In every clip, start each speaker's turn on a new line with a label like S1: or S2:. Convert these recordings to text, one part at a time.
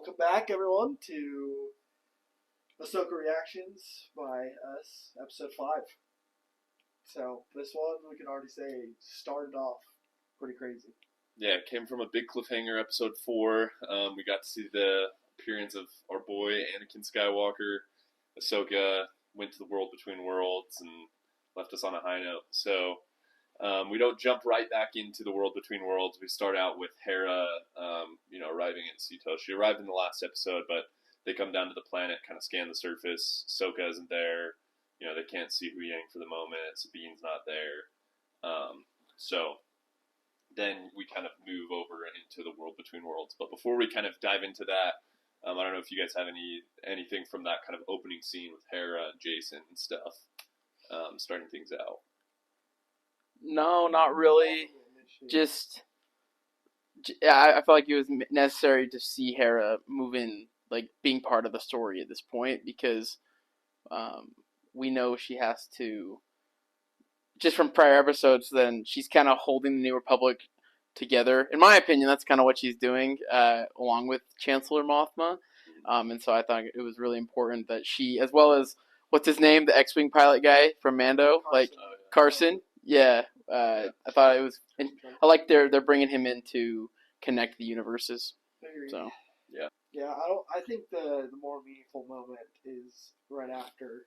S1: Welcome back, everyone, to Ahsoka Reactions by us, episode 5. So, this one, we can already say, started off pretty crazy.
S2: Yeah, it came from a big cliffhanger, episode 4. We got to see the appearance of our boy, Anakin Skywalker. Ahsoka went to the world between worlds and left us on a high note. So, we don't jump right back into the world between worlds. We start out with Hera, arriving at Sito. She arrived in the last episode, but they come down to the planet, kind of scan the surface. Ahsoka isn't there. They can't see Hu Yang for the moment. Sabine's not there. So then we kind of move over into the world between worlds. But before we kind of dive into that, I don't know if you guys have anything from that kind of opening scene with Hera and Jason and stuff, starting things out.
S3: No, not really. I feel like it was necessary to see Hera move in, like, being part of the story at this point, because we know she has to, just from prior episodes, then she's kind of holding the New Republic together. In my opinion, that's kind of what she's doing, along with Chancellor Mothma. And so I thought it was really important that she, as well as, what's his name, the X-Wing pilot guy from Mando, Carson. Yeah, I thought it was. I like they're bringing him in to connect the universes. So
S1: yeah. I think the more meaningful moment is right after.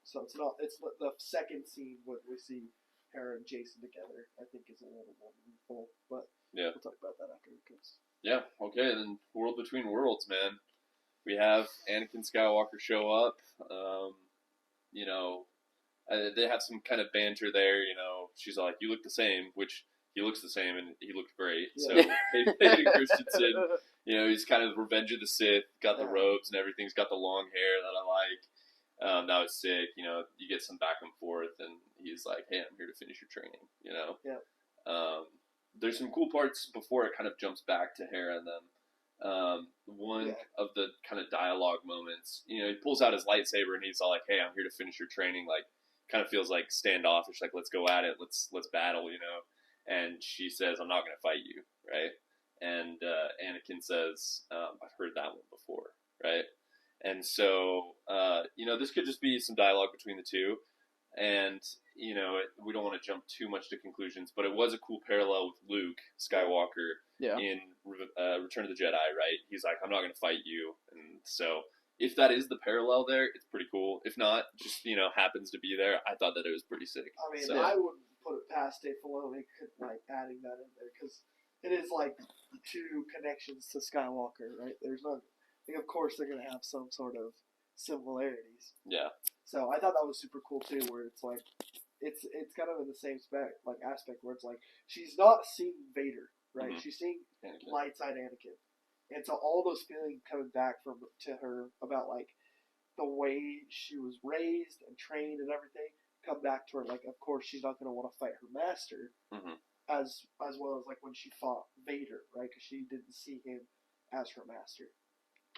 S1: So it's the second scene when we see Hera and Jason together. I think is a little more meaningful, but
S2: yeah,
S1: we'll talk about that after it comes.
S2: Yeah. Okay. Then World Between Worlds, man. We have Anakin Skywalker show up. They have some kind of banter there, She's like, "You look the same," which he looks the same, and he looked great.
S1: Yeah.
S2: So Hayden Christensen, he's kind of Revenge of the Sith, got the robes and everything. He's got the long hair that I like. That was sick. You get some back and forth, and he's like, "Hey, I'm here to finish your training."
S1: Yeah.
S2: There's some cool parts before it kind of jumps back to Hera and them. One of the kind of dialogue moments, he pulls out his lightsaber and he's all like, "Hey, I'm here to finish your training." Like, kind of feels like standoffish, like, let's go at it, let's battle, And she says, "I'm not going to fight you," right? And Anakin says, "I've heard that one before," right? And so, this could just be some dialogue between the two. And, we don't want to jump too much to conclusions, but it was a cool parallel with Luke Skywalker in Return of the Jedi, right? He's like, "I'm not going to fight you." And so, if that is the parallel there, it's pretty cool. If not, just, happens to be there, I thought that it was pretty sick.
S1: I mean, I wouldn't put it past Dave Filoni adding that in there, because it is like two connections to Skywalker, right? There's no, of course they're going to have some sort of similarities.
S2: Yeah.
S1: So I thought that was super cool too, where it's like, it's kind of in the same aspect where it's like, she's not seeing Vader, right? Mm-hmm. She's seeing light side Anakin. And so all those feelings coming back to her about, like, the way she was raised and trained and everything come back to her. Like, of course, she's not going to want to fight her master, as well as, like, when she fought Vader, right? Because she didn't see him as her master.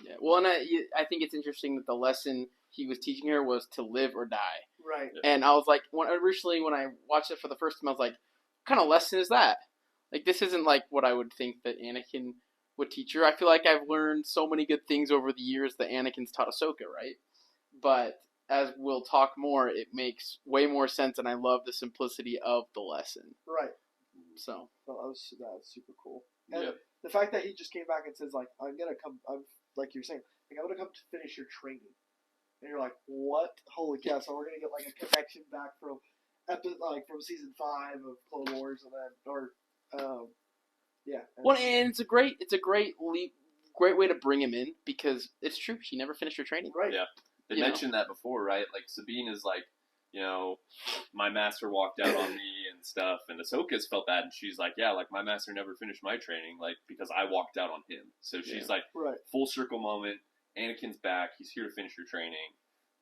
S3: Yeah, well, and I think it's interesting that the lesson he was teaching her was to live or die.
S1: Right.
S3: And I was like, originally when I watched it for the first time, I was like, what kind of lesson is that? Like, this isn't like what I would think that Anakin would teach her. I feel like I've learned so many good things over the years that Anakin's taught Ahsoka, right? But as we'll talk more, it makes way more sense, and I love the simplicity of the lesson.
S1: Right.
S3: So.
S1: Well, that was super cool. And the fact that he just came back and says, like, I'm like you're saying, like, I'm going to come to finish your training. And you're like, what? Holy cow. So we're going to get, like, a connection back from season 5 of Clone Wars, and then, yeah.
S3: Well, and it's a great way to bring him in, because it's true, she never finished her training.
S1: Right.
S2: Yeah. They mentioned that before, right? Like, Sabine is like, my master walked out on me and stuff, and Ahsoka's felt that, and she's like, yeah, like, my master never finished my training, like, because I walked out on him. So she's like, full circle moment, Anakin's back, he's here to finish your training,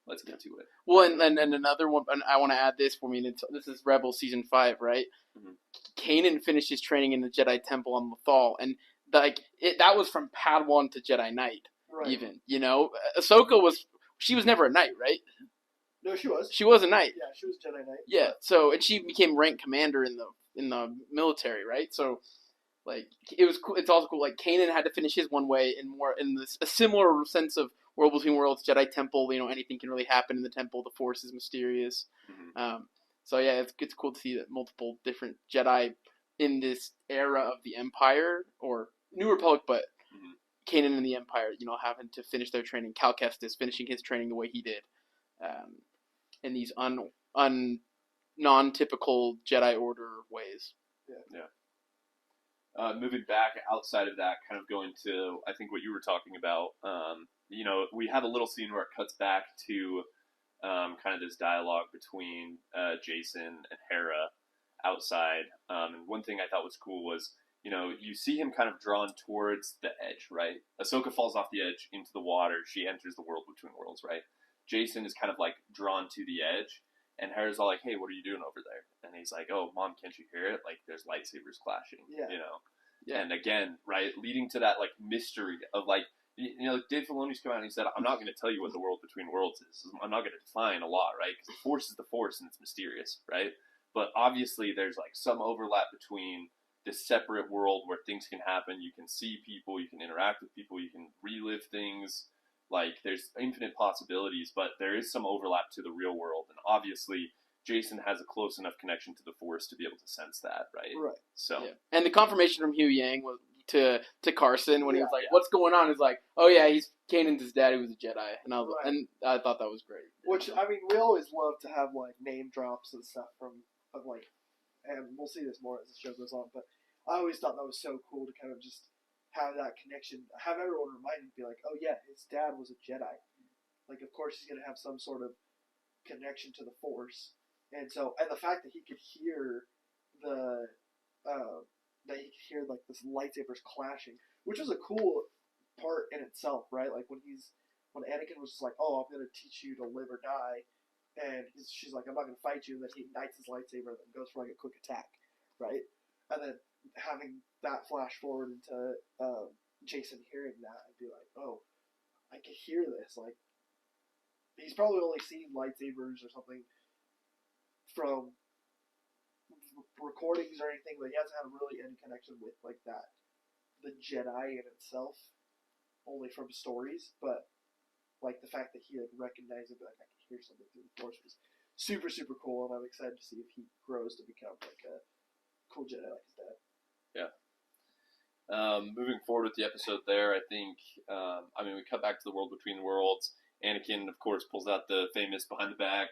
S2: let's get to it.
S3: Well, and another one, and I want to add this, this is Rebels Season 5, right? Mm-hmm. Kanan finished his training in the Jedi Temple on Lothal, and, like, that was from Padawan to Jedi Knight, even, Ahsoka was never a Knight, right?
S1: No, she was.
S3: She was a Knight.
S1: Yeah, she was Jedi Knight.
S3: Yeah, so, and she became rank commander in the military, right? So, like it was cool. It's also cool. Like Kanan had to finish his one way in a similar sense of World Between Worlds, Jedi Temple. Anything can really happen in the temple. The Force is mysterious.
S2: Mm-hmm.
S3: So yeah, it's cool to see that multiple different Jedi in this era of the Empire or New Republic, but Kanan and the Empire, having to finish their training. Cal Kestis finishing his training the way he did, in these non-typical Jedi Order ways.
S2: Yeah. Moving back outside of that, kind of going to, I think what you were talking about, we have a little scene where it cuts back to kind of this dialogue between Jason and Hera outside. And one thing I thought was cool was, you see him kind of drawn towards the edge, right? Ahsoka falls off the edge into the water. She enters the World Between Worlds, right? Jason is kind of like drawn to the edge. And Hera's all like, hey, what are you doing over there? And he's like, oh, Mom, can't you hear it? Like, there's lightsabers clashing, Yeah. And again, right, leading to that, like, mystery of, like, Dave Filoni's come out and he said, I'm not going to tell you what the World Between Worlds is. I'm not going to define a lot, right? Because the Force is the Force and it's mysterious, right? But obviously there's, like, some overlap between this separate world where things can happen. You can see people, you can interact with people, you can relive things. Like, there's infinite possibilities, but there is some overlap to the real world. And obviously, Jason has a close enough connection to the Force to be able to sense that, right?
S1: Right.
S2: So,
S3: And the confirmation from Hugh Yang was to Carson when he was like, "What's going on?" He's like, "Oh yeah, he's Kanan's dad who was a Jedi," and I thought that was great.
S1: Which we always love to have like name drops and stuff and we'll see this more as the show goes on. But I always thought that was so cool to kind of just have that connection, have everyone reminded, be like, "Oh yeah, his dad was a Jedi." Like, of course, he's gonna have some sort of connection to the Force, and the fact that he could hear like this lightsabers clashing, which was a cool part in itself, right? Like when Anakin was just like, "Oh, I'm gonna teach you to live or die," and she's like, "I'm not gonna fight you," and then he ignites his lightsaber and then goes for like a quick attack, right? And then having that flash forward into Jason hearing that, I'd be like, "Oh, I can hear this." Like, he's probably only seen lightsabers or something from recordings or anything, but he hasn't had really any connection with like that, the Jedi in itself, only from stories. But like the fact that he recognized it, like I can hear something through the Force, was super super cool, and I'm excited to see if he grows to become like a cool Jedi like his dad.
S2: Yeah. Moving forward with the episode there, I think, we cut back to the World Between Worlds. Anakin, of course, pulls out the famous behind the back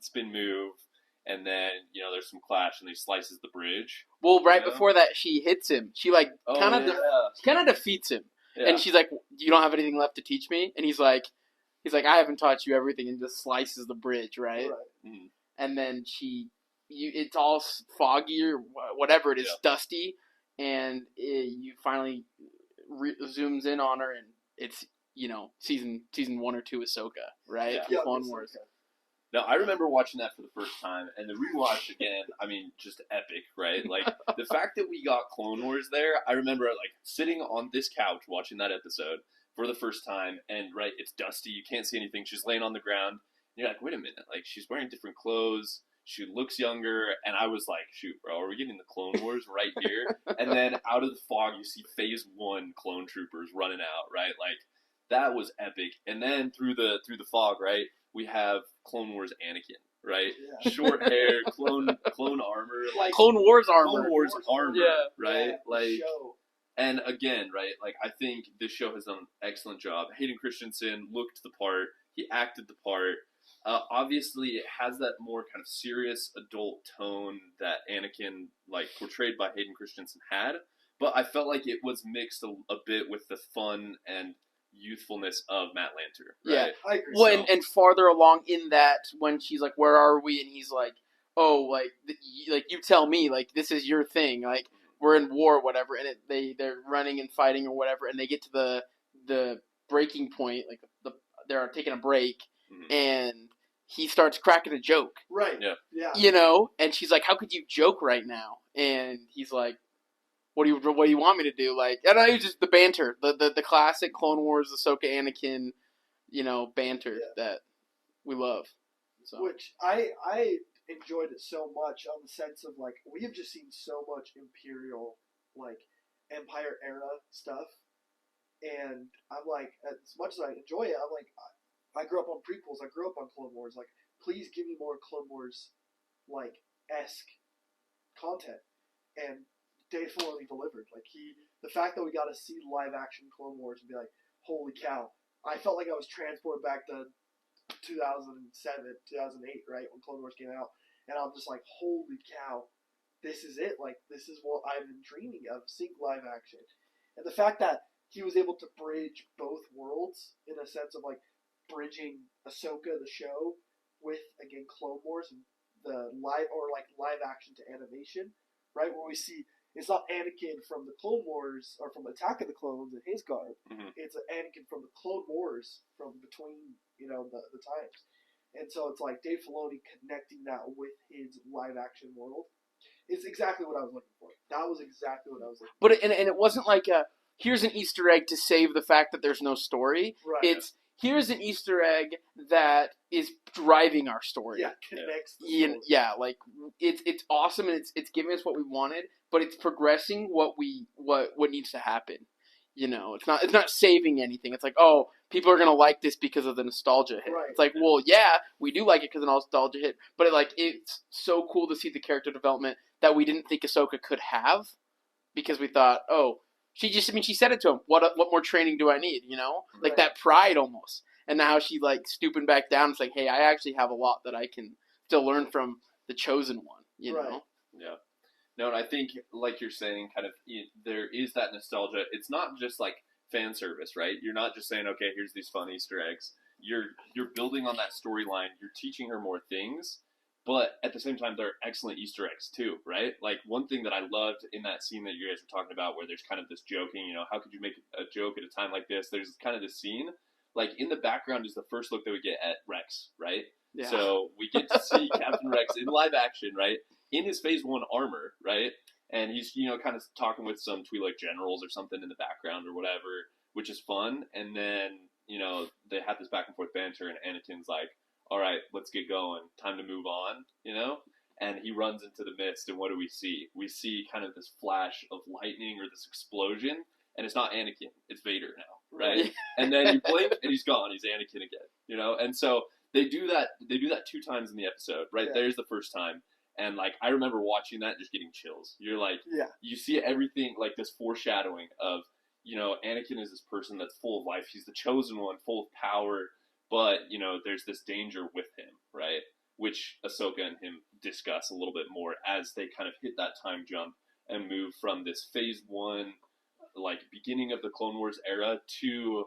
S2: spin move, and then, there's some clash, and he slices the bridge.
S3: Well, before that, she hits him. She, kind of defeats him. Yeah. And she's like, "You don't have anything left to teach me?" And he's like, "I haven't taught you everything," and just slices the bridge, right?
S2: Mm-hmm.
S3: And then it's all foggy or whatever it is, dusty, and you finally zooms in on her, and it's season 1 or 2 Ahsoka, right?
S2: Yeah.
S3: Clone Wars.
S2: Now, I remember watching that for the first time, and the rewatch again, just epic, right? Like, the fact that we got Clone Wars there, I remember, like, sitting on this couch watching that episode for the first time, and, right, it's dusty, you can't see anything, she's laying on the ground, and you're like, wait a minute, like, she's wearing different clothes, she looks younger, and I was like, shoot, bro, are we getting the Clone Wars right here? And then out of the fog, you see Phase 1 clone troopers running out, right? Like, that was epic. And then through the fog, right, we have Clone Wars Anakin, right? Yeah. Short hair, clone armor,
S3: like Clone Wars armor,
S2: right?
S1: Yeah,
S2: like, and again, right? Like, I think this show has done an excellent job. Hayden Christensen looked the part. He acted the part. Obviously, it has that more kind of serious adult tone that Anakin, like, portrayed by Hayden Christensen had. But I felt like it was mixed a bit with the fun and youthfulness of Matt Lanter. Right?
S3: Yeah, I agree. Well, and farther along in that, when she's like, "Where are we?" and he's like, "Oh, like you tell me, like this is your thing, like we're in war, or whatever." And they're running and fighting or whatever, and they get to the breaking point, like they're taking a break, and he starts cracking a joke.
S1: Right.
S2: Yeah.
S3: And she's like, "How could you joke right now?" And he's like, What do you want me to do? Like, I don't know, just the banter, the classic Clone Wars, Ahsoka, Anakin, banter that we love. So.
S1: Which I enjoyed it so much on the sense of like we have just seen so much Imperial like Empire era stuff, and I'm like, as much as I enjoy it, I'm like, I grew up on prequels. I grew up on Clone Wars. Like, please give me more Clone Wars like esque content. And Dave Filoni delivered. Like the fact that we got to see live action Clone Wars and be like, holy cow! I felt like I was transported back to 2007, 2008, right when Clone Wars came out, and I'm just like, holy cow! This is it. Like, this is what I've been dreaming of, seeing live action. And the fact that he was able to bridge both worlds in a sense of like bridging Ahsoka the show with again Clone Wars and the live action to animation, right? Where we see it's not Anakin from the Clone Wars or from Attack of the Clones in his garb.
S2: Mm-hmm.
S1: It's Anakin from the Clone Wars from between the times. And so it's like Dave Filoni connecting that with his live action world. It's exactly what I was looking for. That was exactly what I was looking for.
S3: But it wasn't like here's an Easter egg to save the fact that there's no story.
S1: Right.
S3: It's here's an Easter egg that is driving our story.
S1: Yeah, connects the story.
S3: Yeah, like it's awesome and it's giving us what we wanted, but it's progressing what needs to happen. It's not saving anything. It's like, oh, people are gonna like this because of the nostalgia hit.
S1: Right.
S3: It's like, well, yeah, we do like it because of the nostalgia hit, but it's so cool to see the character development that we didn't think Ahsoka could have, because we thought, oh, she said it to him. What more training do I need? Like that pride almost. And now she like stooping back down. It's like, hey, I actually have a lot that I can still learn from the chosen one. You know?
S2: Yeah. No, and I think like you're saying, kind of there is that nostalgia. It's not just like fan service, right? You're not just saying, okay, here's these fun Easter eggs. You're building on that storyline. You're teaching her more things. But at the same time, there are excellent Easter eggs too, right? Like one thing that I loved in that scene that you guys were talking about, where there's kind of this joking, how could you make a joke at a time like this? There's kind of this scene, like in the background is the first look that we get at Rex, right?
S3: Yeah.
S2: So we get to see Captain Rex in live action, right? In his Phase 1 armor, right? And he's, kind of talking with some Twi'lek generals or something in the background or whatever, which is fun. And then, they have this back and forth banter, and Anakin's like, all right, let's get going. Time to move on, And he runs into the mist, and what do we see? We see kind of this flash of lightning or this explosion, and it's not Anakin. It's Vader now, right? And then you blink, and he's gone. He's Anakin again, And so they do that 2 times in the episode, right? Yeah. There's the first time. And, like, I remember watching that and just getting chills. You're like, You see everything, like, this foreshadowing of, Anakin is this person that's full of life. He's the chosen one, full of power. But, there's this danger with him, right? Which Ahsoka and him discuss a little bit more as they kind of hit that time jump and move from this Phase 1, like, beginning of the Clone Wars era to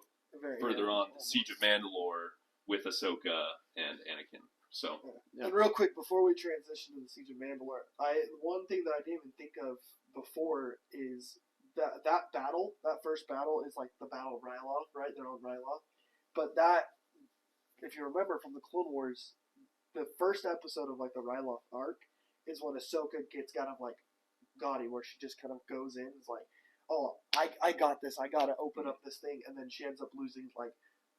S2: further on the Siege of Mandalore with Ahsoka and Anakin. So,
S1: And real quick, before we transition to the Siege of Mandalore, one thing that I didn't even think of before is that battle, that first battle is like the Battle of Ryloth, right? They're on Ryloth. But that, if you remember from the Clone Wars, the first episode of like the Ryloth arc is when Ahsoka gets kind of like gaudy, where she just kind of goes in, is like, oh, I got this, I gotta open up this thing, and then she ends up losing like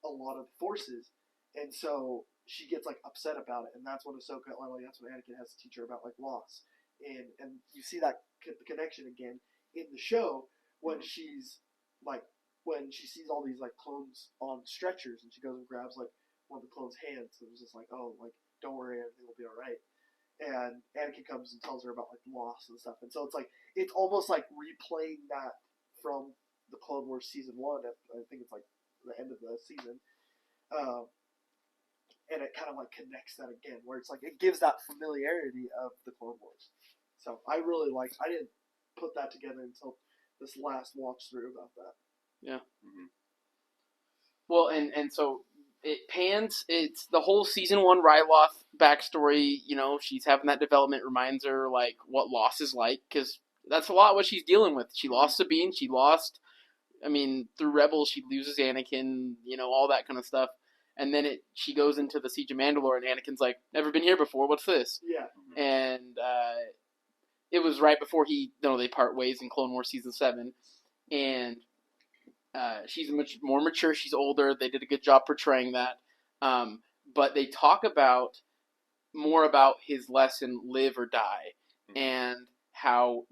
S1: a lot of forces, and so she gets like upset about it, and that's when that's when Anakin has to teach her about like loss, and you see that connection again in the show when she's like when she sees all these like clones on stretchers, and she goes and grabs like one of the clones' hands, and it was just like, oh, like don't worry, everything will be all right. And Anakin comes and tells her about like loss and stuff, and so it's like it's almost like replaying that from the Clone Wars season 1. I think it's like the end of the season. And it kind of like connects that again, where it's like it gives that familiarity of the Clone Wars. So I really liked. I didn't put that together until this last watch through about that.
S3: Yeah. Mm-hmm. Well, and so it pans. It's the whole season 1 Ryloth backstory. She's having that development, reminds her like what loss is like, because that's a lot what she's dealing with. She lost Sabine. She lost. I mean, through Rebels, she loses Anakin. All that kind of stuff. And then she goes into the Siege of Mandalore, and Anakin's like, never been here before, what's this?
S1: Yeah.
S3: And it was right before they part ways in Clone Wars Season 7. And she's more mature, she's older, they did a good job portraying that. But they talk more about his lesson, live or die, and how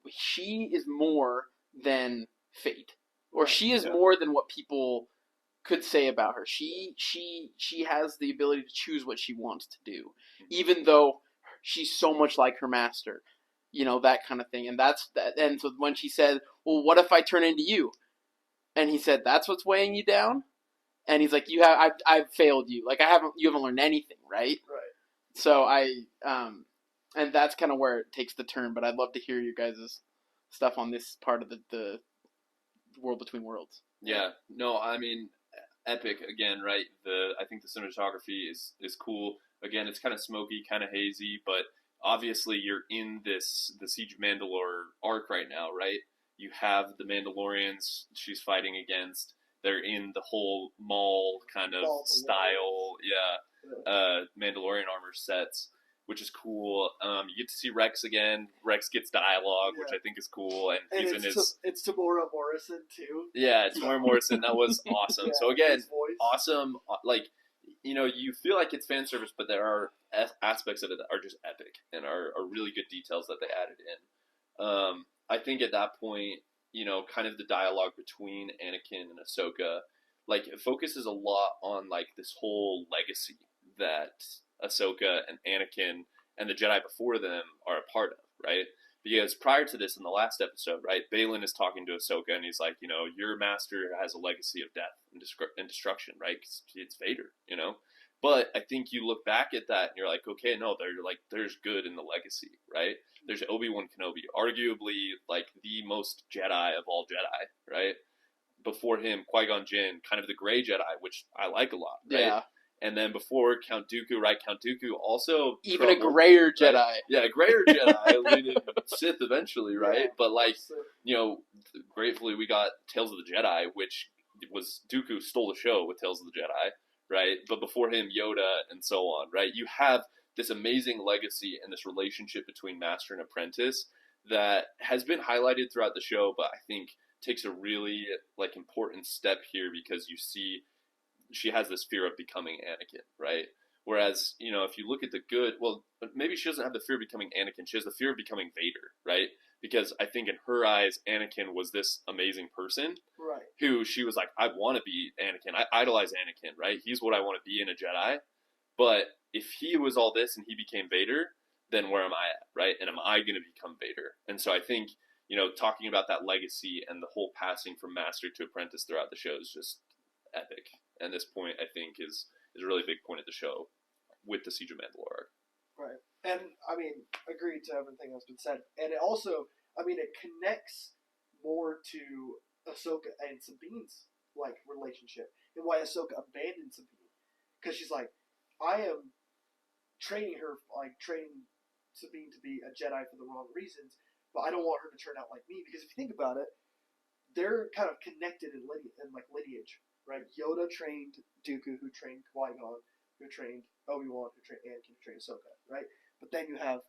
S3: she is more than fate, or she is more than what people could say about her. She has the ability to choose what she wants to do, even though she's so much like her master, that kind of thing. And that's that. And so when she said, "Well, what if I turn into you?" and he said, "That's what's weighing you down," and he's like, I've failed you. Like you haven't learned anything, right?
S1: Right.
S3: So and that's kind of where it takes the turn. But I'd love to hear you guys' stuff on this part of the World Between Worlds.
S2: Yeah, no, I mean, epic again, right? I think the cinematography is cool. Again, it's kind of smoky, kind of hazy, but obviously you're in the Siege of Mandalore arc right now, right? You have the Mandalorians she's fighting against. They're in the whole Maul kind of style, Mandalorian armor sets, which is cool. You get to see Rex again. Rex gets dialogue, which I think is cool, and he's in his.
S1: It's Tamora Morrison too.
S2: Yeah, Tamora Morrison. That was awesome. So again, awesome. Like, you feel like it's fan service, but there are aspects of it that are just epic and are really good details that they added in. I think at that point, kind of the dialogue between Anakin and Ahsoka, like, it focuses a lot on like this whole legacy that Ahsoka and Anakin and the Jedi before them are a part of, right? Because prior to this, in the last episode, right, Balin is talking to Ahsoka, and he's like, your master has a legacy of death and destruction, right? 'Cause it's Vader, But I think you look back at that, and you're like, okay, no, there's good in the legacy, right? There's Obi-Wan Kenobi, arguably like the most Jedi of all Jedi, right? Before him, Qui-Gon Jinn, kind of the gray Jedi, which I like a lot, right? Yeah. And then before Count Dooku, right? Count Dooku also
S3: even a grayer Jedi.
S2: Right? Yeah, a grayer Jedi, leading Sith eventually, right? Yeah, but like, gratefully we got Tales of the Jedi, which was Dooku stole the show with Tales of the Jedi, right? But before him, Yoda, and so on, right? You have this amazing legacy and this relationship between master and apprentice that has been highlighted throughout the show, but I think takes a really like important step here because you see she has this fear of becoming Anakin, right? Whereas, if you look at the good, well, maybe she doesn't have the fear of becoming Anakin. She has the fear of becoming Vader, right? Because I think in her eyes, Anakin was this amazing person,
S1: right?
S2: Who she was like, I want to be Anakin. I idolize Anakin, right? He's what I want to be in a Jedi. But if he was all this and he became Vader, then where am I at, right? And am I going to become Vader? And so I think, talking about that legacy and the whole passing from master to apprentice throughout the show is just epic. And this point, I think, is a really big point of the show with the Siege of Mandalore.
S1: Right. And, I mean, agreed to everything that's been said. And it also, it connects more to Ahsoka and Sabine's, like, relationship. And why Ahsoka abandoned Sabine. Because she's like, I am training Sabine to be a Jedi for the wrong reasons, but I don't want her to turn out like me. Because if you think about it, they're kind of connected in lineage. Right, Yoda trained Dooku, who trained Qui-Gon, who trained Obi-Wan, who trained Anakin, who trained Ahsoka, right? But then you have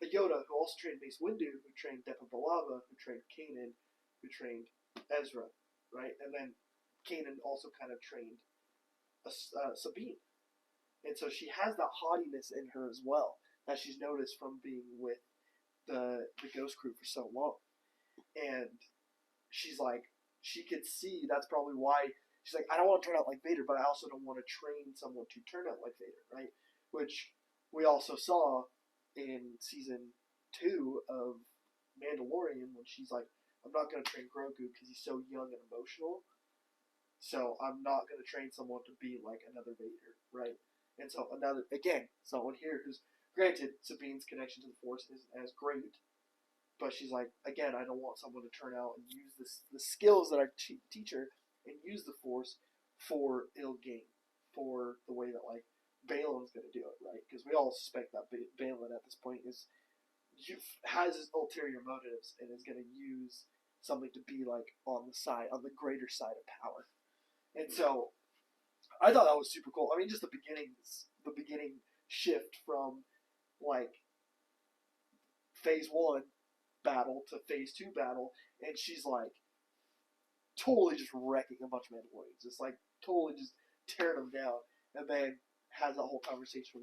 S1: a Yoda who also trained Mace Windu, who trained Depa Billaba, who trained Kanan, who trained Ezra, right? And then Kanan also kind of trained Sabine. And so she has that haughtiness in her as well, that she's noticed from being with the Ghost Crew for so long. And she's like, she could see that's probably why she's like, I don't want to turn out like Vader, but I also don't want to train someone to turn out like Vader, right? Which we also saw in season 2 of Mandalorian when she's like, I'm not going to train Grogu because he's so young and emotional, so I'm not going to train someone to be like another Vader, right? And so someone here who's, granted, Sabine's connection to the Force isn't as great, but she's like, again, I don't want someone to turn out and use the skills that I teach her and use the Force for ill gain, for the way that, like, Balin's going to do it, right? Because we all suspect that Balin at this point has his ulterior motives and is going to use something to be, like, on the greater side of power. And so, I thought that was super cool. I mean, just the beginning shift from, like, Phase 1 battle to Phase 2 battle, and she's like totally just wrecking a bunch of Mandalorians, just like totally just tearing them down, and then has that whole conversation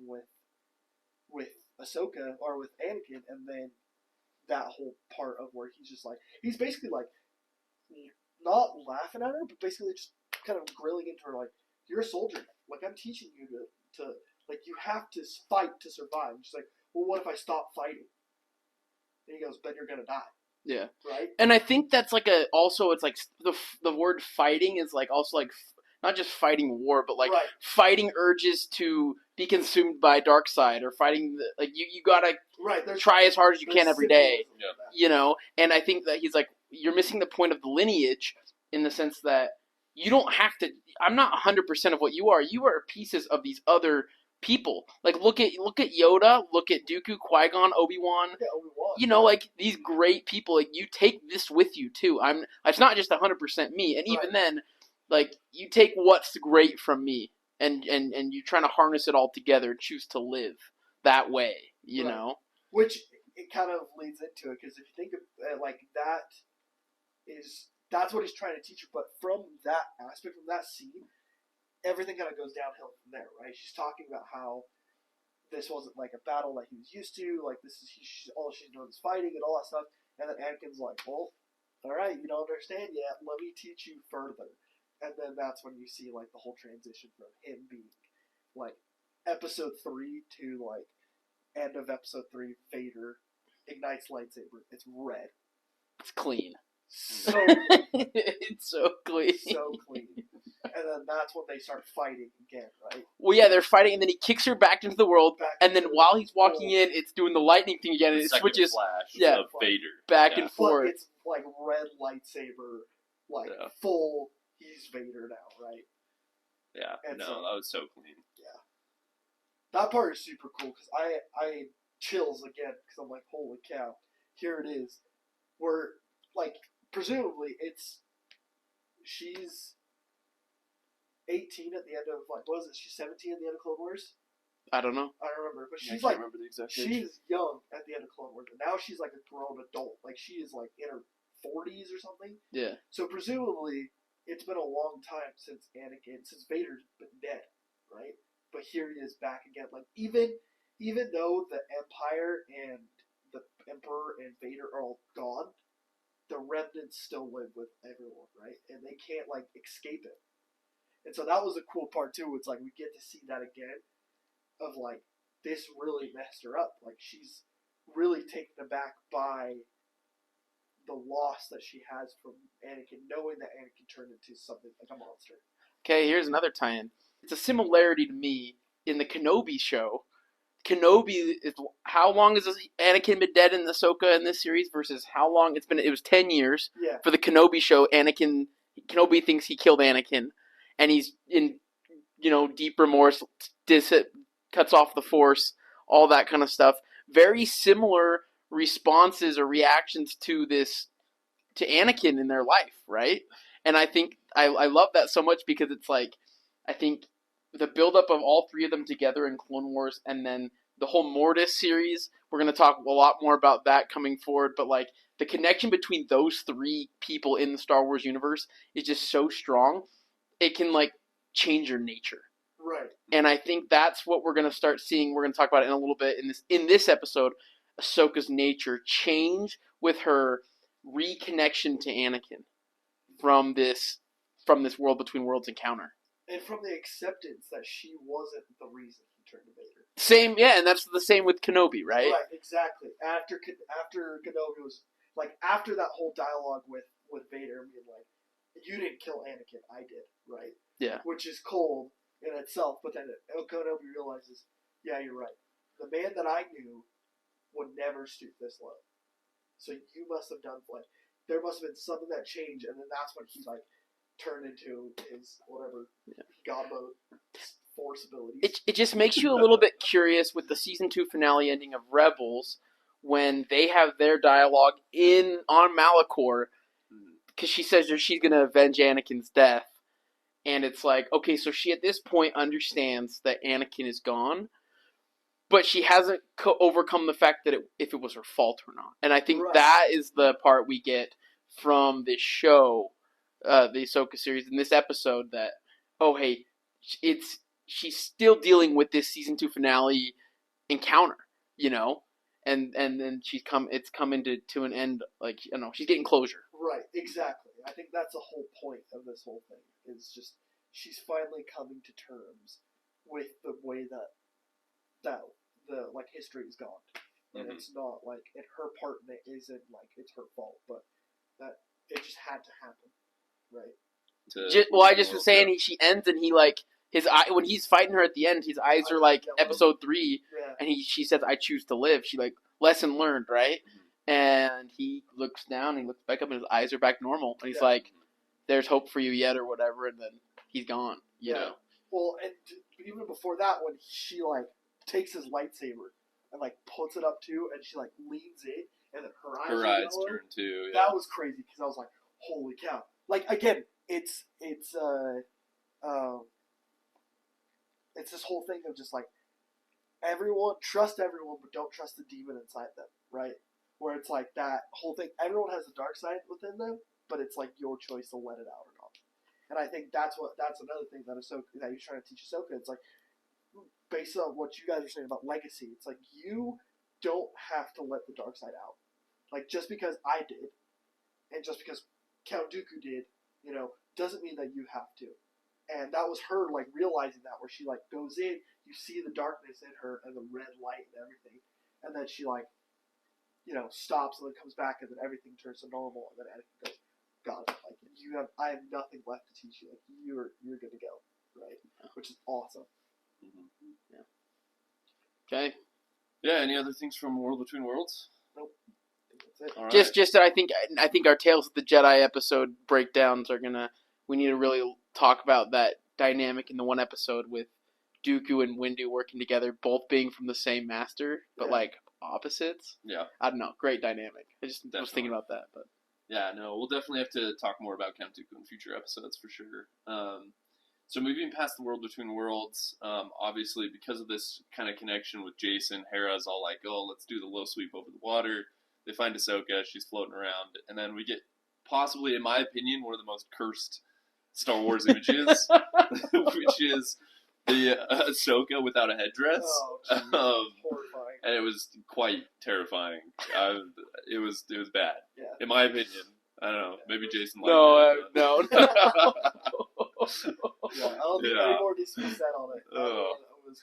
S1: with Ahsoka or with Anakin, and then that whole part of where he's just like, he's basically like, not laughing at her, but basically just kind of grilling into her, like, you're a soldier. Like, I'm teaching you to like, you have to fight to survive. And she's like, well, what if I stop fighting? And he goes, then you're gonna die.
S3: Yeah.
S1: Right?
S3: And I think that's like also, it's like, the word fighting is like, also like, not just fighting war, but like fighting urges to be consumed by dark side, or fighting, like, you gotta try as hard as you can every day.
S2: Yeah.
S3: You know? And I think that he's like, you're missing the point of the lineage, in the sense that you don't have to, I'm not 100% of what you are. You are pieces of these other people. Like, look at Yoda, look at Dooku, Qui-Gon, Obi-Wan.
S1: Yeah, Obi-Wan.
S3: You know, like, these great people, like, you take this with you too. It's not just 100% me. And even then, like, you take what's great from me, and you're trying to harness it all together, choose to live that way, you know?
S1: Which, it kind of leads into it, because if you think of it, like, that's what he's trying to teach you, but from that aspect, from that scene, everything kind of goes downhill from there, right? She's talking about how this wasn't like a battle that he was used to, like, this is all she's doing is fighting and all that stuff, and then Anakin's like, well, alright, you don't understand yet, let me teach you further. And then that's when you see, like, the whole transition from him being, like, episode 3 to, like, end of episode 3, Vader ignites lightsaber, it's red.
S3: It's clean.
S1: So clean.
S3: It's so clean.
S1: So clean. And then that's when they start fighting again, right?
S3: Well, yeah, they're fighting, and then he kicks her back into the world, and then while he's walking in, it's doing the lightning thing again, and it switches
S2: flash of Vader
S3: back and forth.
S1: But it's like red lightsaber, like full. He's Vader now, right?
S2: Yeah. And that was so clean.
S1: Yeah. That part is super cool because I chills again because I'm like, holy cow, here it is. Where, like, presumably she's 18 at the end of, like, what was it? She's 17 at the end of Clone Wars?
S3: I don't know.
S1: I don't remember. But she's
S2: I can't remember the exact age.
S1: She's young at the end of Clone Wars. And now she's like a grown adult. Like, she is like in her 40s or something.
S3: Yeah.
S1: So presumably, it's been a long time since Vader's been dead, right? But here he is back again. Like, even though the Empire and the Emperor and Vader are all gone, the remnants still live with everyone, right? And they can't, like, escape it. And so that was a cool part too. It's like we get to see that again, of like, this really messed her up. Like, she's really taken aback by the loss that she has from Anakin, knowing that Anakin turned into something like a monster.
S3: Okay, here's another tie-in. It's a similarity to me in the Kenobi show. Kenobi is, how long has Anakin been dead in Ahsoka in this series versus how long it's been? It was 10 years for the Kenobi show. Kenobi thinks he killed Anakin, and he's in, deep remorse, cuts off the Force, all that kind of stuff. Very similar responses or reactions to Anakin in their life, right? And I think I love that so much because it's like, I think the buildup of all three of them together in Clone Wars, and then the whole Mortis series, we're going to talk a lot more about that coming forward, but like the connection between those three people in the Star Wars universe is just so strong, it can like change your nature.
S1: Right.
S3: And I think that's what we're going to start seeing. We're going to talk about it in a little bit in this episode, Ahsoka's nature change with her reconnection to Anakin from this World Between Worlds encounter.
S1: And from the acceptance that she wasn't the reason he turned to Vader.
S3: Same, yeah, and that's the same with Kenobi, right?
S1: Right, exactly. After Kenobi was, like, after that whole dialogue with Vader, being like, you didn't kill Anakin, I did, right?
S3: Yeah.
S1: Which is cold in itself, but then Kenobi realizes, yeah, you're right. The man that I knew would never stoop this low. So you must have done, like, there must have been something that changed, and then that's when he, like, turned into his, whatever, God mode, Force abilities.
S3: It just makes you a little bit curious with the Season 2 finale ending of Rebels, when they have their dialogue on Malachor, because she says that she's going to avenge Anakin's death, and it's like, okay, so she at this point understands that Anakin is gone, but she hasn't overcome the fact that if it was her fault or not. And I think that is the part we get from this show, the Ahsoka series, in this episode, that, oh, hey, she's still dealing with this Season 2 finale encounter, and then it's coming to an end. Like, she's getting closure.
S1: Right, exactly. I think that's the whole point of this whole thing. Is just she's finally coming to terms with the way that the like history is gone, and it's not like, and her part in it isn't like it's her fault, but that it just had to happen, right?
S3: I just was saying she ends and he like his eye when he's fighting her at the end, his eyes are like episode 3, and she says, "I choose to live." She like lesson learned, right? And he looks down, he looks back up, and his eyes are back normal, and he's like, "There's hope for you yet," or whatever, and then he's gone. You know.
S1: Well, and even before that, when she like takes his lightsaber and like puts it up too, and she like leans in, and then her eyes turn too. Yeah. That was crazy because I was like, "Holy cow!" Like again, it's this whole thing of just like trust everyone, but don't trust the demon inside them, right? Where it's like that whole thing. Everyone has a dark side within them, but it's like your choice to let it out or not. And I think that's another thing that he's trying to teach Ahsoka. It's like, based on what you guys are saying about legacy, it's like you don't have to let the dark side out. Like, just because I did, and just because Count Dooku did, doesn't mean that you have to. And that was her like realizing that, where she like goes in, you see the darkness in her and the red light and everything, and then she like, stops and then comes back, and then everything turns to normal, and then Anakin goes, "God, like I have nothing left to teach you. Like you're good to go, right?" Which is awesome.
S3: Yeah. Okay.
S2: Yeah. Any other things from World Between Worlds?
S1: Nope. I think that's it.
S3: All right. Just that I think our Tales of the Jedi episode breakdowns are we need to really talk about that dynamic in the one episode with Dooku and Windu working together, both being from the same master, but like opposites.
S2: Yeah.
S3: I don't know. Great dynamic. I just was thinking about that, but.
S2: Yeah, no, we'll definitely have to talk more about Count Dooku in future episodes for sure. So moving past the World Between Worlds, obviously because of this kind of connection with Jason, Hera's all like, "Oh, let's do the low sweep over the water." They find Ahsoka, she's floating around, and then we get possibly, in my opinion, one of the most cursed Star Wars images, which is the Ahsoka without a headdress.
S1: Oh, horrifying.
S2: And it was quite terrifying. It was bad.
S1: Yeah.
S2: In my opinion. I don't know. Maybe Jason liked
S3: it.
S1: No. Yeah, I don't think any more needs to be said on it. It was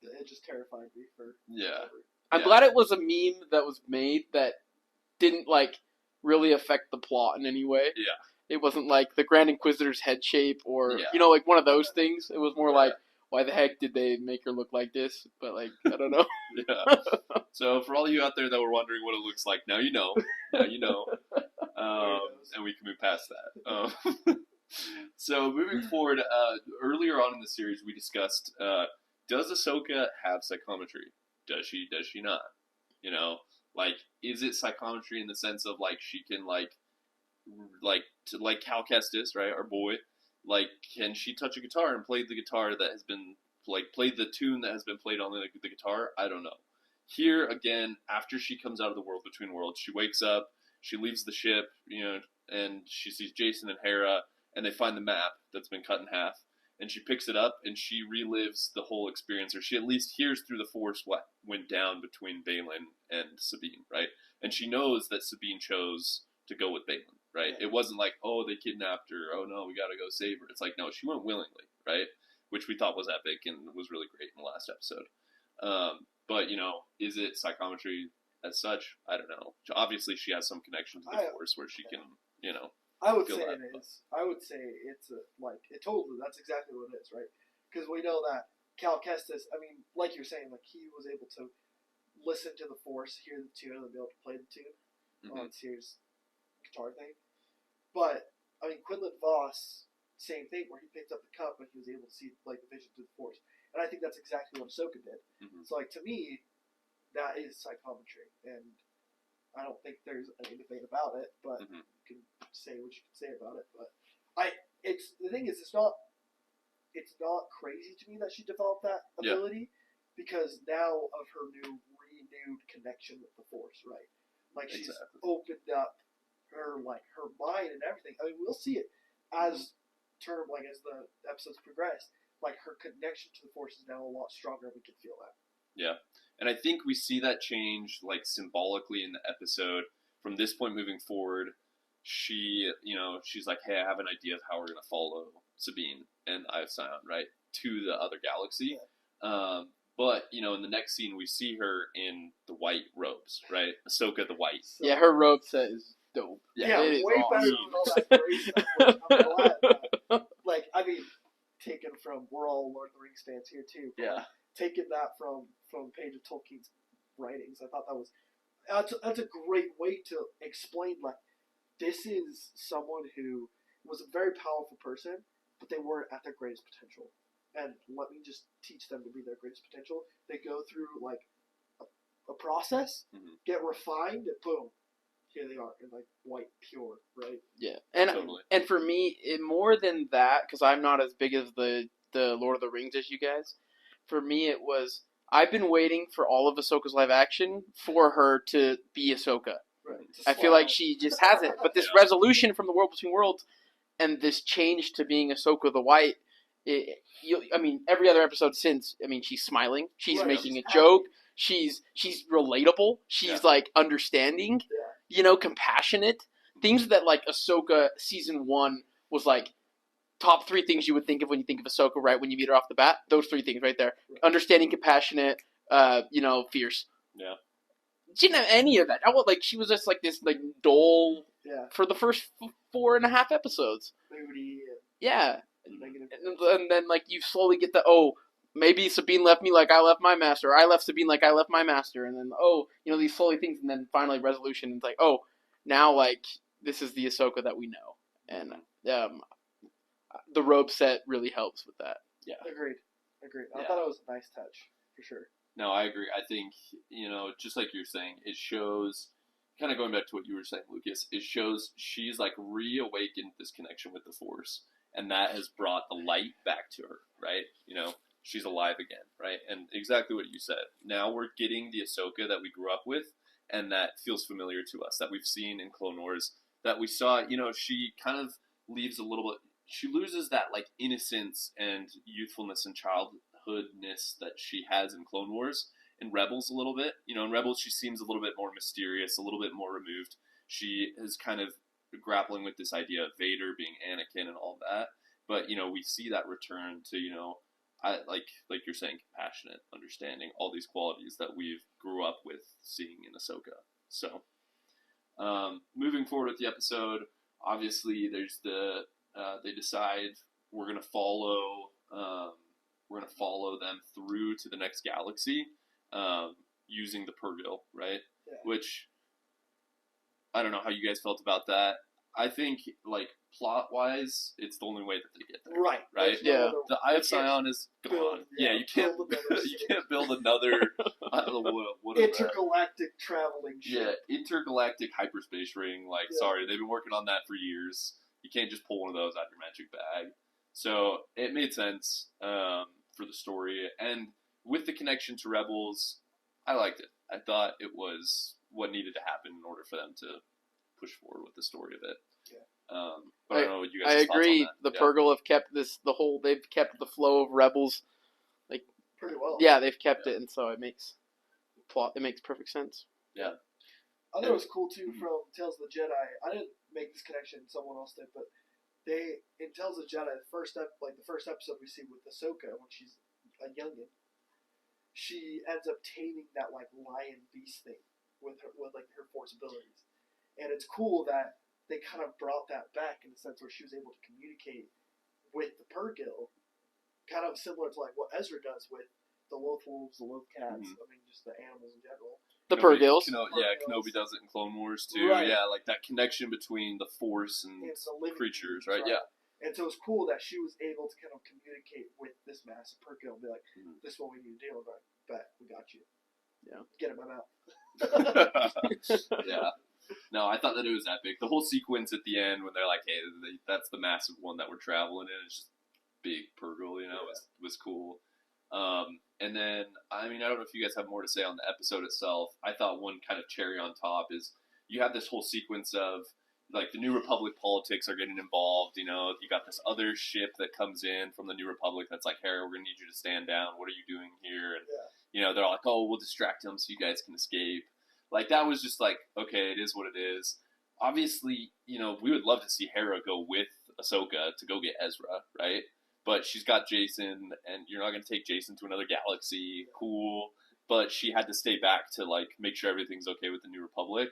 S1: it just terrified me for.
S2: Yeah.
S3: I'm glad it was a meme that was made that didn't like really affect the plot in any way.
S2: Yeah.
S3: It wasn't like the Grand Inquisitor's head shape or like one of those things. It was more like, why the heck did they make her look like this? But like, I don't know.
S2: Yeah. So for all of you out there that were wondering what it looks like, now you know. Now you know. And we can move past that. So moving forward, earlier on in the series we discussed, does Ahsoka have psychometry? Does she not? Like, is it psychometry in the sense of like she can like Cal Kestis, right, our boy, like, can she touch a guitar and play the guitar that has been played the tune that has been played on the guitar? I don't know. Here again, after she comes out of the World Between Worlds, she wakes up, she leaves the ship, and she sees Jason and Hera, and they find the map that's been cut in half, and she picks it up and she relives the whole experience, or she at least hears through the Force what went down between Baylan and Sabine, right? And she knows that Sabine chose to go with Baylan. Right? It wasn't like, oh, they kidnapped her. Oh, no, we got to go save her. It's like, no, she went willingly, right? Which we thought was epic and was really great in the last episode. But, is it psychometry as such? I don't know. Obviously, she has some connection to the Force where she can,
S1: I would say it is. I would say it's that's exactly what it is, right? Because we know that Cal Kestis, I mean, like you're saying, like he was able to listen to the Force, hear the tune, and be able to play the tune on Sears' guitar thing. But I mean, Quinlan Voss, same thing, where he picked up the cup and he was able to see like the vision through the Force, and I think that's exactly what Ahsoka did. So like to me, that is psychometry, and I don't think there's any debate about it. But you can say what you can say about it. But the thing is, it's not crazy to me that she developed that ability because now of her renewed connection with the Force, right? Like she's opened up her mind and everything. I mean, we'll see it as the episodes progress. Like her connection to the Force is now a lot stronger. We can feel that.
S2: Yeah. And I think we see that change, like, symbolically in the episode. From this point moving forward, she's like, hey, I have an idea of how we're going to follow Sabine and Iocyon, right, to the other galaxy.
S1: Yeah.
S2: But, in the next scene, we see her in the white robes, right? Ahsoka the White.
S1: So,
S3: yeah, her robe set is dope.
S1: Yeah,
S3: it is
S1: way
S3: awesome.
S1: better than all that gray stuff. I'm glad that, like, I mean, taken from, we're all Lord of the Rings fans here too. But
S2: Yeah.
S1: Taking that from a page of Tolkien's writings, I thought that's a great way to explain, like, this is someone who was a very powerful person, but they weren't at their greatest potential. And let me just teach them to be their greatest potential. They go through, like, a process, get refined, and boom, here they are in, like, white pure, right?
S3: Yeah, and
S2: Totally.
S3: and for me, more than that, because I'm not as big as the Lord of the Rings as you guys. For me, it was I've been waiting for all of Ahsoka's live action for her to be Ahsoka.
S1: Right.
S3: I feel like she just hasn't. But this resolution from the World Between Worlds and this change to being Ahsoka the White, every other episode since, she's smiling, she's making a joke, she's relatable, she's like understanding, compassionate. Things that like Ahsoka season 1 was like top 3 things you would think of when you think of Ahsoka, right? When you meet her off the bat, those 3 things right there: understanding, compassionate, fierce.
S2: Yeah.
S3: She didn't have any of that. She was just like this like dull for the first 4.5 episodes.
S1: Moody.
S3: Yeah. And then like you slowly get maybe Sabine left me like I left my master. Or I left Sabine like I left my master. And then these slowly things, and then finally resolution. It's like now like this is the Ahsoka that we know, and the robe set really helps with that.
S2: Yeah.
S1: Agreed. I thought it was a nice touch for sure.
S2: No, I agree. I think, just like you're saying, it shows, kind of going back to what you were saying, Lucas, it shows she's like reawakened this connection with the Force, and that has brought the light back to her, right? She's alive again, right? And exactly what you said. Now we're getting the Ahsoka that we grew up with, and that feels familiar to us, that we've seen in Clone Wars, that we saw, she kind of leaves a little bit, she loses that like innocence and youthfulness and childhoodness that she has in Clone Wars. In Rebels a little bit. In Rebels she seems a little bit more mysterious, a little bit more removed. She is kind of grappling with this idea of Vader being Anakin and all that. But, we see that return to, like you're saying, compassionate, understanding, all these qualities that we've grew up with seeing in Ahsoka. So, moving forward with the episode, obviously there's they decide we're gonna follow them through to the next galaxy, using the Purrgil, right?
S1: Yeah.
S2: Which I don't know how you guys felt about that. I think like plot wise, it's the only way that they get there.
S1: Right.
S2: Right.
S3: Yeah.
S2: The Eye of Sion is gone. Yeah, you can't build another I don't know what
S1: intergalactic traveling ship.
S2: Yeah, intergalactic hyperspace ring. Like, sorry, they've been working on that for years. You can't just pull one of those out of your magic bag. So it made sense for the story, and with the connection to Rebels, I liked it. I thought it was what needed to happen in order for them to push forward with the story of it.
S1: Yeah.
S2: But I don't know what you guys.
S3: I agree. The Purrgil have kept they've kept the flow of Rebels like
S1: pretty well.
S3: Yeah, they've kept it, and so it makes perfect sense.
S2: Yeah.
S1: I thought it was cool too from Tales of the Jedi. I didn't make this connection; someone else did. But in Tales of the Jedi, the first episode we see with Ahsoka when she's a youngin, she ends up taming that like lion beast thing with her Force abilities, and it's cool that they kind of brought that back in the sense where she was able to communicate with the Purrgil, kind of similar to like what Ezra does with the Lothwolves, the Lothcats. I mean, just the animals in general.
S3: The Purrgils.
S2: Kenobi does it in Clone Wars too.
S1: Right.
S2: Yeah, like that connection between the Force and creatures, right? Yeah.
S1: And so it's cool that she was able to kind of communicate with this massive Purrgil and be like, "This is what we need to deal with. Right? Bet we got you.
S3: Yeah.
S1: Get in my mouth."
S2: Yeah. No, I thought that it was epic. The whole sequence at the end when they're like, "Hey, that's the massive one that we're traveling in." It's just big Purrgil, was cool. And then, I mean, I don't know if you guys have more to say on the episode itself. I thought one kind of cherry on top is you have this whole sequence of, like the New Republic politics are getting involved. You know, you got this other ship that comes in from the New Republic that's like, Hera, we're gonna need you to stand down. What are you doing here? And you know, they're like, oh, we'll distract him so you guys can escape. Like that was just like, okay, it is what it is. Obviously, you know, we would love to see Hera go with Ahsoka to go get Ezra, right? But she's got Jason, and you're not going to take Jason to another galaxy. Cool. But she had to stay back to, like, make sure everything's okay with the New Republic.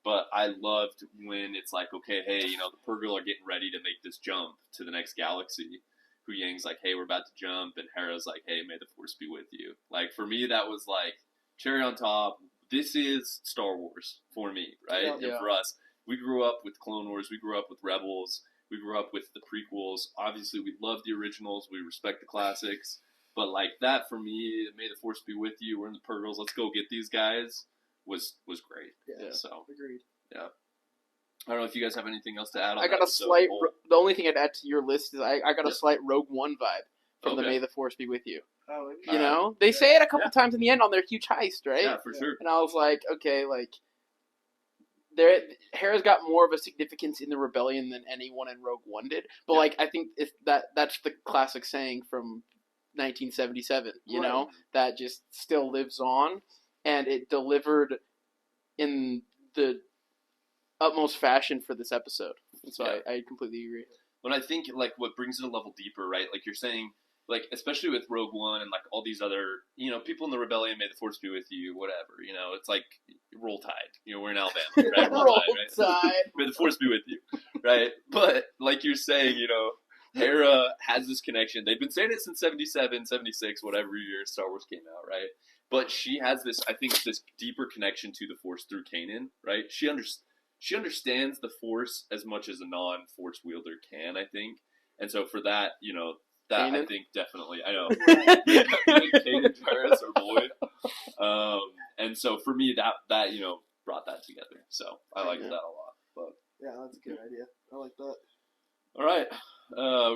S2: But I loved when it's like, okay, hey, you know, the Purgle are getting ready to make this jump to the next galaxy. Hu Yang's like, hey, we're about to jump. And Hera's like, hey, may the Force be with you. Like, for me, that was, like, cherry on top. This is Star Wars for me, right?
S3: Yeah.
S2: And for us, we grew up with Clone Wars. We grew up with Rebels. We grew up with the prequels. Obviously, we love the originals. We respect the classics. But, like, that for me, May the Force be with you. We're in the Purgles. Let's go get these guys was great.
S1: Yeah.
S2: So,
S1: Agreed.
S2: yeah. I don't know if you guys have anything else to add on
S3: I got
S2: that
S3: a slight. The only thing I'd add to your list is I got a slight Rogue One vibe from the May the Force be with you.
S1: Oh,
S3: You know, they say it a couple times in the end on their huge heist, right?
S2: Yeah, for sure.
S3: And I was like, okay, like, Hera's got more of a significance in the rebellion than anyone in Rogue One did. But like, I think that's the classic saying from 1977. You know, that just still lives on, and it delivered in the utmost fashion for this episode. And so I completely agree.
S2: But I think like what brings it a level deeper, right? Like you're saying. Like, especially with Rogue One and, like, all these other, you know, people in the rebellion, may the Force be with you, whatever, you know, it's like, roll tide. You know, we're in Alabama, right?
S3: Roll tide.
S2: May the Force be with you, right? But, like you're saying, you know, Hera has this connection. They've been saying it since 77, 76, whatever year Star Wars came out, right? But she has this, I think, this deeper connection to the Force through Kanan, right? She understands the Force as much as a non-Force wielder can, I think. And so for that, you know, that Kanan? I think definitely, I know. Kanan Paris or Boyd. And so for me, that you know, brought that together. So I liked that a lot. But
S1: yeah, that's a good idea. I like that.
S2: All right.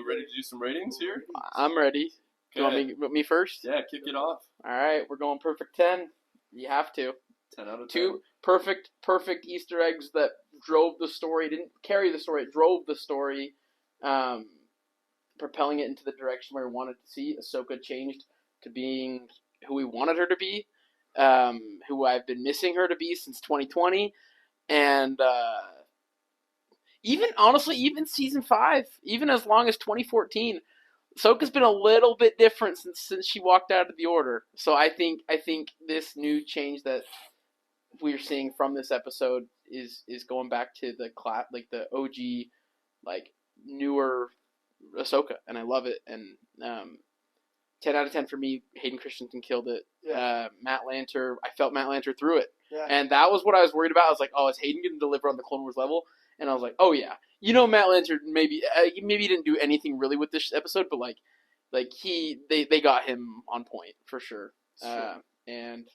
S2: Ready to do some ratings here?
S3: I'm ready. Do you want me first?
S2: Yeah, kick it off.
S3: All right, we're going perfect 10. You have to.
S2: 10 out of 10.
S3: 2 perfect Easter eggs that drove the story, didn't carry the story, it drove the story. Propelling it into the direction where we wanted to see. Ahsoka changed to being who we wanted her to be, who I've been missing her to be since 2020, and even season 5, even as long as 2014, Ahsoka's been a little bit different since she walked out of the Order. So I think this new change that we're seeing from this episode is going back to the OG, like newer Ahsoka, and I love it. And 10 out of 10 for me. Hayden Christensen killed it. Matt Lanter, I felt Matt Lanter through it, and that was what I was worried about. I was like, oh, is Hayden going to deliver on the Clone Wars level? And I was like, oh yeah, you know, Matt Lanter maybe didn't do anything really with this episode, but like they got him on point for sure. And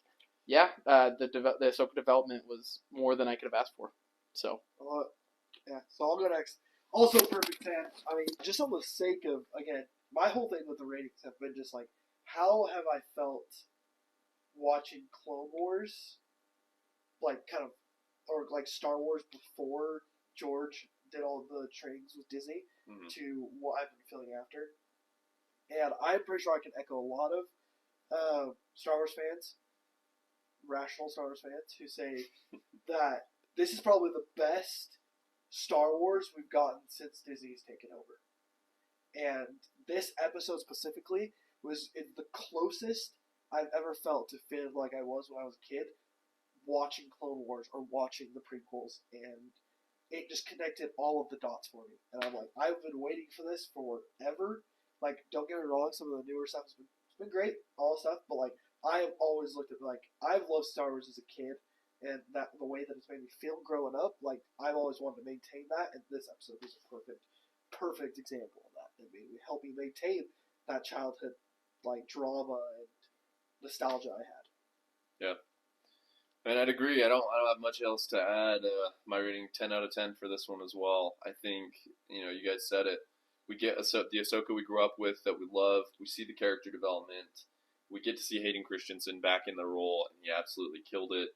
S3: yeah, the Ahsoka development was more than I could have asked for. So
S1: so I'll go next. Also, perfect 10. I mean, just on the sake of, again, my whole thing with the ratings have been just like, how have I felt watching Clone Wars, like, kind of, or like Star Wars before George did all the trainings with Disney, to what I've been feeling after. And I'm pretty sure I can echo a lot of Star Wars fans, rational Star Wars fans, who say that this is probably the best Star Wars we've gotten since Disney's taken over. And this episode specifically was the closest I've ever felt to feeling like I was when I was a kid watching Clone Wars or watching the prequels, and it just connected all of the dots for me. And I'm like, I've been waiting for this forever. Like, don't get me wrong, some of the newer stuff has been great, all stuff, but like, I have always looked at, like, I've loved Star Wars as a kid. And that the way that it's made me feel growing up, like, I've always wanted to maintain that, and this episode was a perfect example of that. It made me help me maintain that childhood, like, drama and nostalgia I had.
S2: Yeah, and I'd agree. I don't have much else to add. My rating 10 out of 10 for this one as well. I think, you know, you guys said it. We get the Ahsoka we grew up with that we love. We see the character development. We get to see Hayden Christensen back in the role, and he absolutely killed it.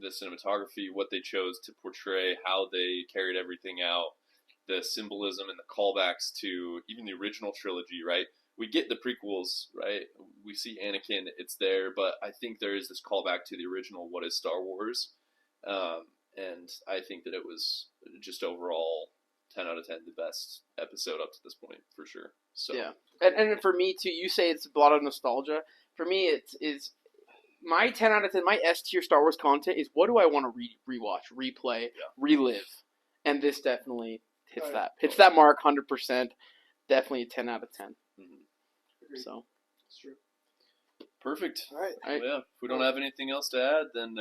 S2: the cinematography, what they chose to portray, how they carried everything out, the symbolism and the callbacks to even the original trilogy, right? We get the prequels, right? We see Anakin, it's there, but I think there is this callback to the original, what is Star Wars? And I think that it was just overall 10 out of 10, the best episode up to this point, for sure. So
S3: yeah, and for me too, you say it's a lot of nostalgia. For me, it's my 10 out of 10, my S tier Star Wars content is what do I want to rewatch, replay, relive, and this definitely hits that mark 100%. Definitely a 10 out of 10.
S1: Mm-hmm.
S3: So
S1: it's true.
S2: Perfect.
S1: All right.
S2: Well, yeah. If we don't have anything else to add, then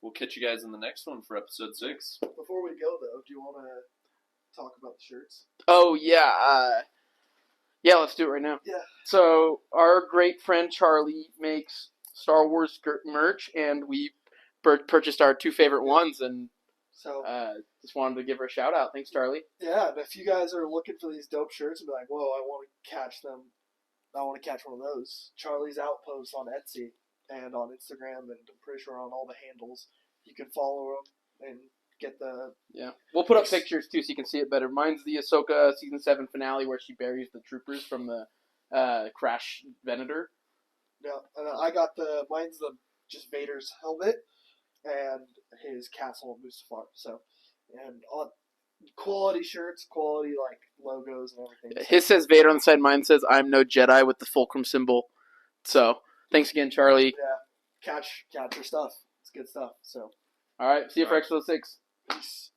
S2: we'll catch you guys in the next one for episode 6.
S1: Before we go, though, do you want to talk about the shirts?
S3: Oh yeah, yeah. Let's do it right now.
S1: Yeah.
S3: So our great friend Charlie makes Star Wars merch, and we purchased our 2 favorite ones, and
S1: so
S3: just wanted to give her a shout out. Thanks, Charlie.
S1: Yeah, and if you guys are looking for these dope shirts and be like, whoa, I want to catch them, I want to catch one of those, Charlie's Outpost on Etsy and on Instagram, and I'm pretty sure on all the handles. You can follow them and get the...
S3: Yeah. We'll put up pictures, too, so you can see it better. Mine's the Ahsoka Season 7 finale where she buries the troopers from the Crash Venator.
S1: Yeah, and I got mine's just Vader's helmet and his castle of Mustafar. So, and on quality shirts, quality like logos and everything.
S3: His says Vader on the side, mine says I'm no Jedi with the fulcrum symbol. So, thanks again, Charlie.
S1: Yeah, catch your stuff. It's good stuff. So,
S3: all right, see you for episode 6.
S1: Peace.